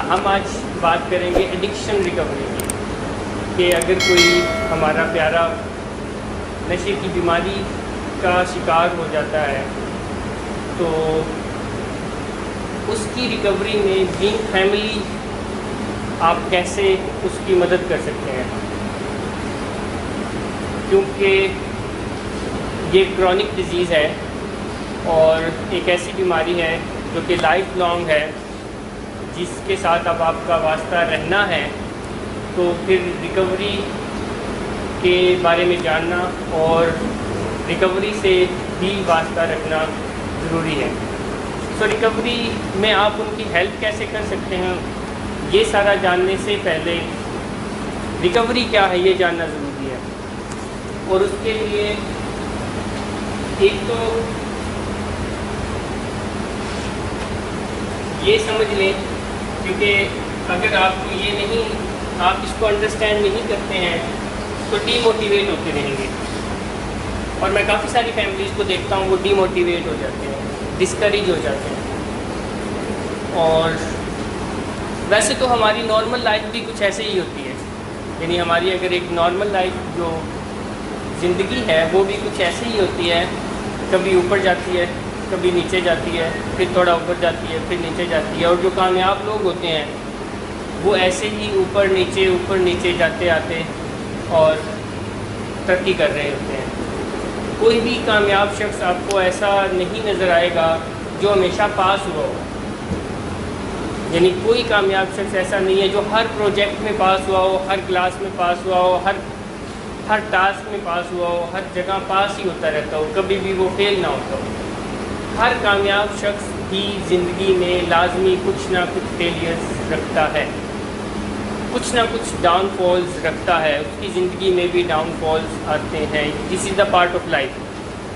ہم آج بات کریں گے ایڈکشن ریکوری کی، کہ اگر کوئی ہمارا پیارا نشے کی بیماری کا شکار ہو جاتا ہے تو اس کی ریکوری میں بینگ فیملی آپ کیسے اس کی مدد کر سکتے ہیں، کیونکہ یہ کرونک ڈیزیز ہے اور ایک ایسی بیماری ہے جو کہ لائف لانگ ہے، جس کے ساتھ اب آپ کا واسطہ رہنا ہے، تو پھر ریکوری کے بارے میں جاننا اور ریکوری سے بھی واسطہ رکھنا ضروری ہے۔ سو ریکوری میں آپ ان کی ہیلپ کیسے کر سکتے ہیں، یہ سارا جاننے سے پہلے ریکوری کیا ہے یہ جاننا ضروری ہے۔ اور اس کے لیے ایک تو یہ سمجھ لیں، کیونکہ اگر آپ کو یہ نہیں، آپ اس کو انڈرسٹینڈ نہیں کرتے ہیں تو ڈی موٹیویٹ ہوتے رہیں گے، اور میں کافی ساری فیملیز کو دیکھتا ہوں وہ ڈی موٹیویٹ ہو جاتے ہیں، ڈسکریج ہو جاتے ہیں۔ اور ویسے تو ہماری نارمل لائف بھی کچھ ایسے ہی ہوتی ہے، یعنی ہماری اگر ایک نارمل لائف جو زندگی ہے وہ بھی کچھ ایسے ہی ہوتی ہے، کبھی اوپر جاتی ہے، کبھی نیچے جاتی ہے، پھر تھوڑا اوپر جاتی ہے، پھر نیچے جاتی ہے۔ اور جو کامیاب لوگ ہوتے ہیں وہ ایسے ہی اوپر نیچے جاتے آتے اور ترقی کر رہے ہوتے ہیں۔ کوئی بھی کامیاب شخص آپ کو ایسا نہیں نظر آئے گا جو ہمیشہ پاس ہوا ہو، یعنی کوئی کامیاب شخص ایسا نہیں ہے جو ہر پروجیکٹ میں پاس ہوا ہو، ہر کلاس میں پاس ہوا ہو، ہر ٹاسک میں پاس ہوا ہو، ہر جگہ پاس ہی ہوتا رہتا ہو، کبھی بھی وہ فیل نہ ہوتا ہو۔ ہر کامیاب شخص کی زندگی میں لازمی کچھ نہ کچھ فیلیئرز رکھتا ہے، کچھ نہ کچھ ڈاؤن فالز رکھتا ہے، اس کی زندگی میں بھی ڈاؤن فالز آتے ہیں، this is the part of life.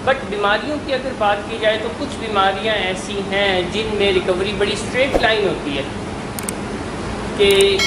But بیماریوں کی اگر بات کی جائے تو کچھ بیماریاں ایسی ہیں جن میں ریکوری بڑی اسٹریٹ لائن ہوتی ہے، کہ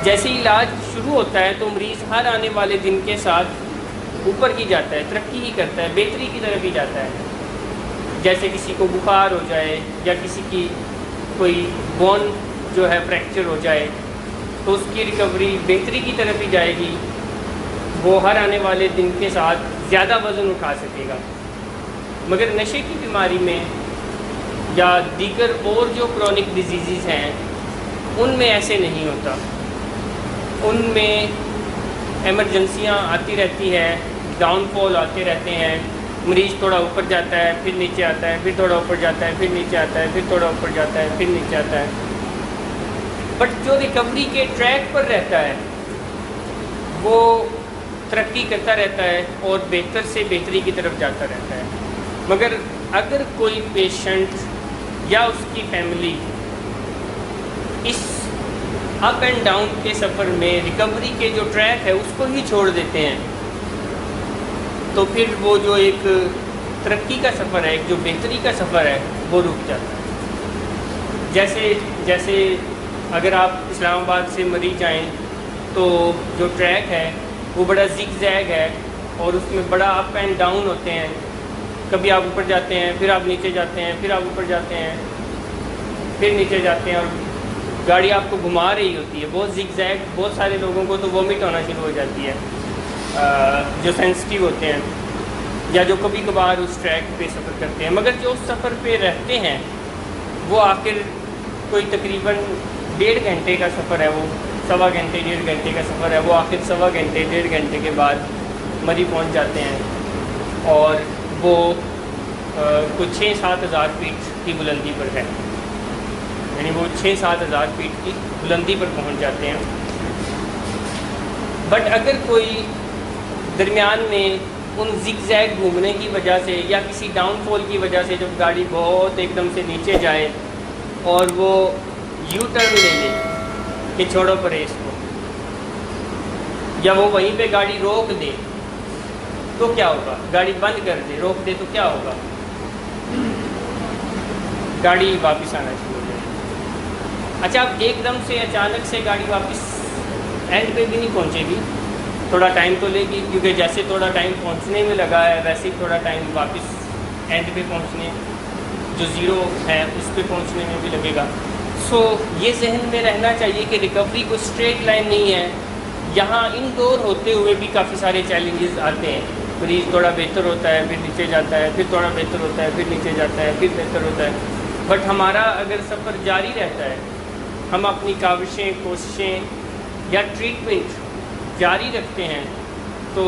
جیسے علاج شروع ہوتا ہے تو مریض ہر آنے والے دن کے ساتھ اوپر ہی جاتا ہے، ترقی ہی کرتا ہے، بہتری کی طرف ہی جاتا ہے۔ جیسے کسی کو بخار ہو جائے یا کسی کی کوئی بون جو ہے فریکچر ہو جائے تو اس کی ریکوری بہتری کی طرف ہی جائے گی، وہ ہر آنے والے دن کے ساتھ زیادہ وزن اٹھا سکے گا۔ مگر نشے کی بیماری میں یا دیگر اور جو کرونک ڈیزیزز ہیں ان میں ایسے نہیں ہوتا، ان میں ایمرجنسیاں آتی رہتی ہے، ڈاؤن فال آتے رہتے ہیں، مریض تھوڑا اوپر جاتا ہے، پھر نیچے آتا ہے، پھر تھوڑا اوپر جاتا ہے، پھر نیچے آتا ہے، پھر تھوڑا اوپر جاتا ہے، پھر نیچے آتا ہے۔ بٹ جو ریکوری کے ٹریک پر رہتا ہے وہ ترقی کرتا رہتا ہے اور بہتر سے بہتری کی طرف جاتا رہتا ہے۔ مگر اگر کوئی پیشنٹ یا اس کی فیملی اس اپ اینڈ ڈاؤن کے سفر میں ریکوری کے جو ٹریک ہے اس کو ہی چھوڑ دیتے ہیں تو پھر وہ جو ایک ترقی کا سفر ہے، ایک جو بہتری کا سفر ہے وہ رک جاتا ہے۔ جیسے اگر آپ اسلام آباد سے مری جائیں تو جو ٹریک ہے وہ بڑا زگ زیگ ہے اور اس میں بڑا اپ اینڈ ڈاؤن ہوتے ہیں، کبھی آپ اوپر جاتے ہیں، پھر آپ نیچے جاتے ہیں، پھر آپ اوپر جاتے ہیں، پھر نیچے جاتے ہیں، اور گاڑی آپ کو گھما رہی ہوتی ہے، بہت زگ زیگ۔ بہت سارے لوگوں کو تو وومٹ ہونا شروع ہو جاتی ہے، جو سینسٹیو ہوتے ہیں یا جو کبھی کبھار اس ٹریک پہ سفر کرتے ہیں۔ مگر جو اس سفر پہ رہتے ہیں وہ آخر کوئی تقریباً 1.5 گھنٹے کا سفر ہے، وہ 1.25 گھنٹے 1.5 گھنٹے کا سفر ہے، وہ آخر 1.25 گھنٹے 1.5 گھنٹے کے بعد مری پہنچ جاتے ہیں، اور وہ کوئی 6-7 ہزار فیٹ کی بلندی پر ہے، یعنی وہ 6-7 ہزار فیٹ کی بلندی پر پہنچ جاتے ہیں۔ بٹ اگر کوئی درمیان میں ان زگ زیگ گھومنے کی وجہ سے یا کسی ڈاؤن فال کی وجہ سے جب گاڑی بہت ایک دم سے نیچے جائے اور وہ یو ٹرن لے لے کہ چھوڑو پرہیز کو، یا وہ وہیں پہ گاڑی روک دے تو کیا ہوگا؟ گاڑی بند کر دے، روک دے تو کیا ہوگا؟ گاڑی واپس آنا شروع ہو جائے گی۔ اچھا، اب ایک دم سے اچانک سے گاڑی واپس اینڈ پہ بھی نہیں پہنچے گی، تھوڑا ٹائم تو لے گی، کیونکہ جیسے تھوڑا ٹائم پہنچنے میں لگا ہے ویسے ہی تھوڑا ٹائم واپس اینڈ پہ پہنچنے جو زیرو ہے اس پہ پہنچنے میں بھی لگے گا۔ سو یہ ذہن میں رہنا چاہیے کہ ریکوری کوئی اسٹریٹ لائن نہیں ہے. یہاں انڈور ہوتے ہوئے بھی کافی سارے چیلنجز آتے ہیں. مریض تھوڑا بہتر ہوتا ہے، پھر نیچے جاتا ہے، پھر تھوڑا بہتر ہوتا ہے، پھر نیچے جاتا ہے، پھر بہتر ہوتا ہے. بٹ ہمارا اگر سفر جاری رہتا ہے، ہم اپنی کاوشیں، کوششیں یا ٹریٹمنٹ جاری رکھتے ہیں تو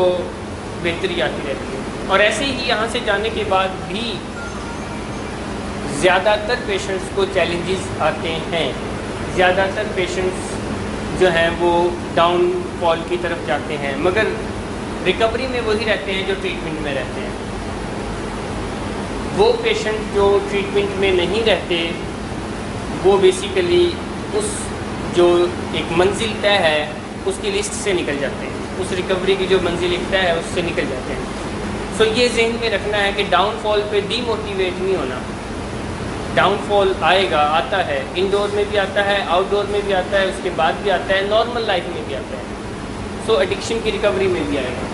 بہتری آتی رہتی ہے. اور ایسے ہی یہاں سے جانے کے بعد بھی زیادہ تر پیشنٹس کو چیلنجز آتے ہیں. زیادہ تر پیشنٹس جو ہیں وہ ڈاؤن فال کی طرف جاتے ہیں، مگر ریکوری میں وہی رہتے ہیں جو ٹریٹمنٹ میں رہتے ہیں. وہ پیشنٹ جو ٹریٹمنٹ میں نہیں رہتے وہ بیسیکلی اس جو ایک منزل طے ہے اس کی لسٹ سے نکل جاتے ہیں. اس ریکوری کی جو منزل ایک طے ہے اس سے نکل جاتے ہیں. سو یہ ذہن میں رکھنا ہے کہ ڈاؤن فال پہ ڈی موٹیویٹ نہیں ہونا. ڈاؤن فال آئے گا، آتا ہے، انڈور میں بھی آتا ہے، آؤٹ ڈور میں بھی آتا ہے، اس کے بعد بھی آتا ہے، نارمل لائف میں بھی آتا ہے. سو ایڈکشن کی ریکوری میں بھی آئے گا.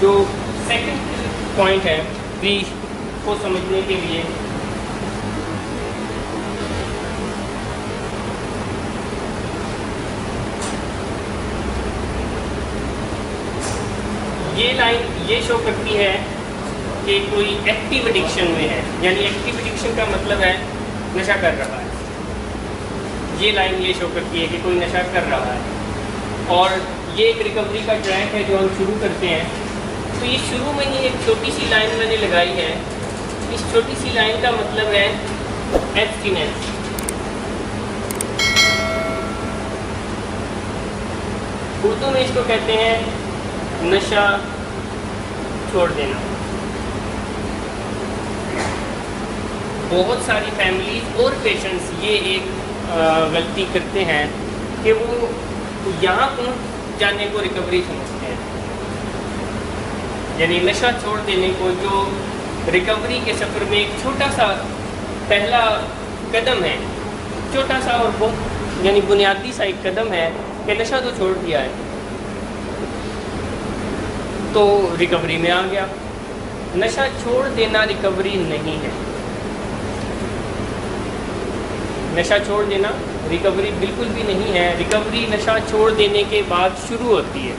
جو سیکنڈ پوائنٹ ہے بھی کو سمجھنے کے لیے یہ لائن یہ شو کرتی ہے کہ کوئی ایکٹیو ایڈکشن میں ہے. یعنی ایکٹیو ایڈکشن کا مطلب ہے نشہ کر رہا ہے. یہ لائن یہ شو کرتی ہے کہ کوئی نشہ کر رہا ہے. اور یہ ایک ریکوری کا ٹریک ہے جو ہم شروع کرتے ہیں. تو یہ شروع میں ہی ایک چھوٹی سی لائن میں نے لگائی ہے. اس چھوٹی سی لائن کا مطلب ہے ایبسٹیننس. اردو میں اس کو کہتے ہیں نشہ چھوڑ دینا. بہت ساری فیملیز اور پیشنٹس یہ ایک غلطی کرتے ہیں کہ وہ یہاں پہنچ جانے کو ریکوری سمجھتے ہیں. یعنی نشہ چھوڑ دینے کو جو ریکوری کے سفر میں ایک چھوٹا سا پہلا قدم ہے، چھوٹا سا اور بہت یعنی بنیادی سا ایک قدم ہے کہ نشہ تو چھوڑ دیا ہے تو ریکوری میں آ گیا. نشہ چھوڑ دینا ریکوری نہیں ہے. نشہ چھوڑ دینا ریکوری بالکل بھی نہیں ہے. ریکوری نشہ چھوڑ دینے کے بعد شروع ہوتی ہے.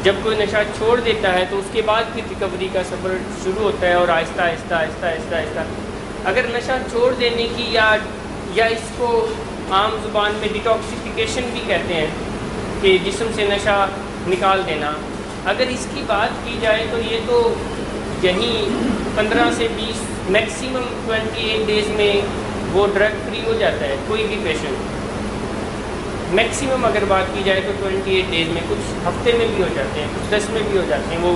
جب کوئی نشہ چھوڑ دیتا ہے تو اس کے بعد پھر ریکوری کا سفر شروع ہوتا ہے، اور آہستہ آہستہ آہستہ آہستہ آہستہ اگر نشہ چھوڑ دینے کی یا اس کو عام زبان میں ڈیٹاکسیفیکیشن بھی کہتے ہیں کہ جسم سے نشہ نکال دینا، اگر اس کی بات کی جائے تو یہ تو یہیں 15 سے 20 میکسیمم 28 ڈیز میں وہ ڈرگ فری ہو جاتا ہے. کوئی بھی پیشنٹ میکسیمم اگر بات کی جائے تو 28 ڈیز میں، کچھ ہفتے میں بھی ہو جاتے ہیں، کچھ 10 میں بھی ہو جاتے ہیں. وہ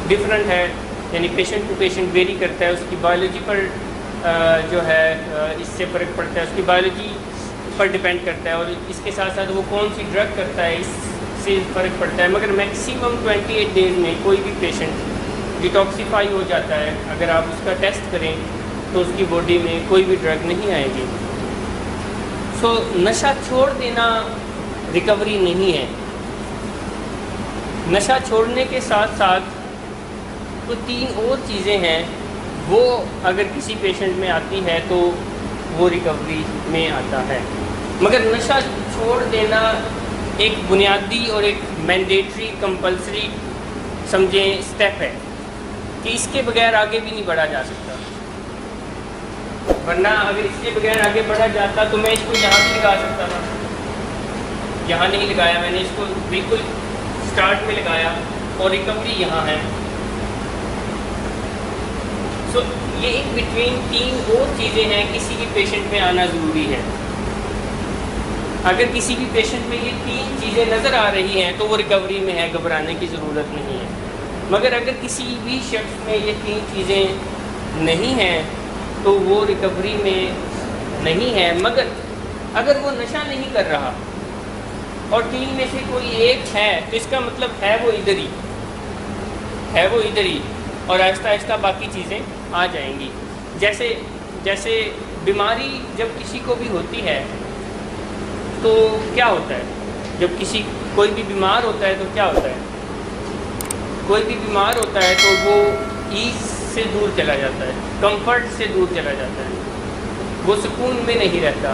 ڈفرینٹ ہے، یعنی پیشنٹ ٹو پیشنٹ ویری کرتا ہے. اس کی بایولوجی پر جو ہے اس سے فرق پڑتا ہے، اس کی بایولوجی پر ڈپینڈ کرتا ہے، اور اس کے ساتھ ساتھ وہ کون سی ڈرگ کرتا ہے اس سے فرق پڑتا ہے. مگر میکسیمم 28 ڈیز میں کوئی بھی پیشنٹ ڈیٹاکسیفائی ہو جاتا ہے. اگر آپ اس کا ٹیسٹ کریں تو اس کی باڈی میں کوئی بھی ڈرگ نہیں آئے گی. سو نشہ چھوڑ دینا ریکوری نہیں ہے. نشہ چھوڑنے کے ساتھ ساتھ تو 3 اور چیزیں ہیں، وہ اگر کسی پیشنٹ میں آتی ہے تو وہ ریکوری میں آتا ہے. مگر نشہ چھوڑ دینا ایک بنیادی اور ایک مینڈیٹری کمپلسری سمجھیں اسٹیپ ہے کہ اس کے بغیر آگے بھی نہیں بڑھا جا سکتا. ورنہ اگر اس کے بغیر آگے بڑھا جاتا تو میں اس کو یہاں بھی لگا سکتا تھا. یہاں نہیں لگایا میں نے، اس کو بالکل سٹارٹ میں لگایا اور ریکوری یہاں ہے. سو یہ ایک بٹوین 3 اور چیزیں ہیں کسی بھی پیشنٹ میں آنا ضروری ہے. اگر کسی بھی پیشنٹ میں یہ 3 چیزیں نظر آ رہی ہیں تو وہ ریکوری میں ہے، گھبرانے کی ضرورت نہیں ہے. مگر اگر کسی بھی شخص میں یہ 3 چیزیں نہیں ہیں تو وہ ریکوری میں نہیں ہے. مگر اگر وہ نشہ نہیں کر رہا اور 3 میں سے کوئی ایک ہے تو اس کا مطلب ہے وہ ادھر ہی اور آہستہ آہستہ باقی چیزیں آ جائیں گی. جیسے بیماری جب کسی کو بھی ہوتی ہے تو کیا ہوتا ہے؟ جب کوئی بھی بیمار ہوتا ہے تو کیا ہوتا ہے؟ کوئی بھی بیمار ہوتا ہے تو وہ ایز سے دور چلا جاتا ہے، کمفرٹ سے دور چلا جاتا ہے. وہ سکون میں نہیں رہتا.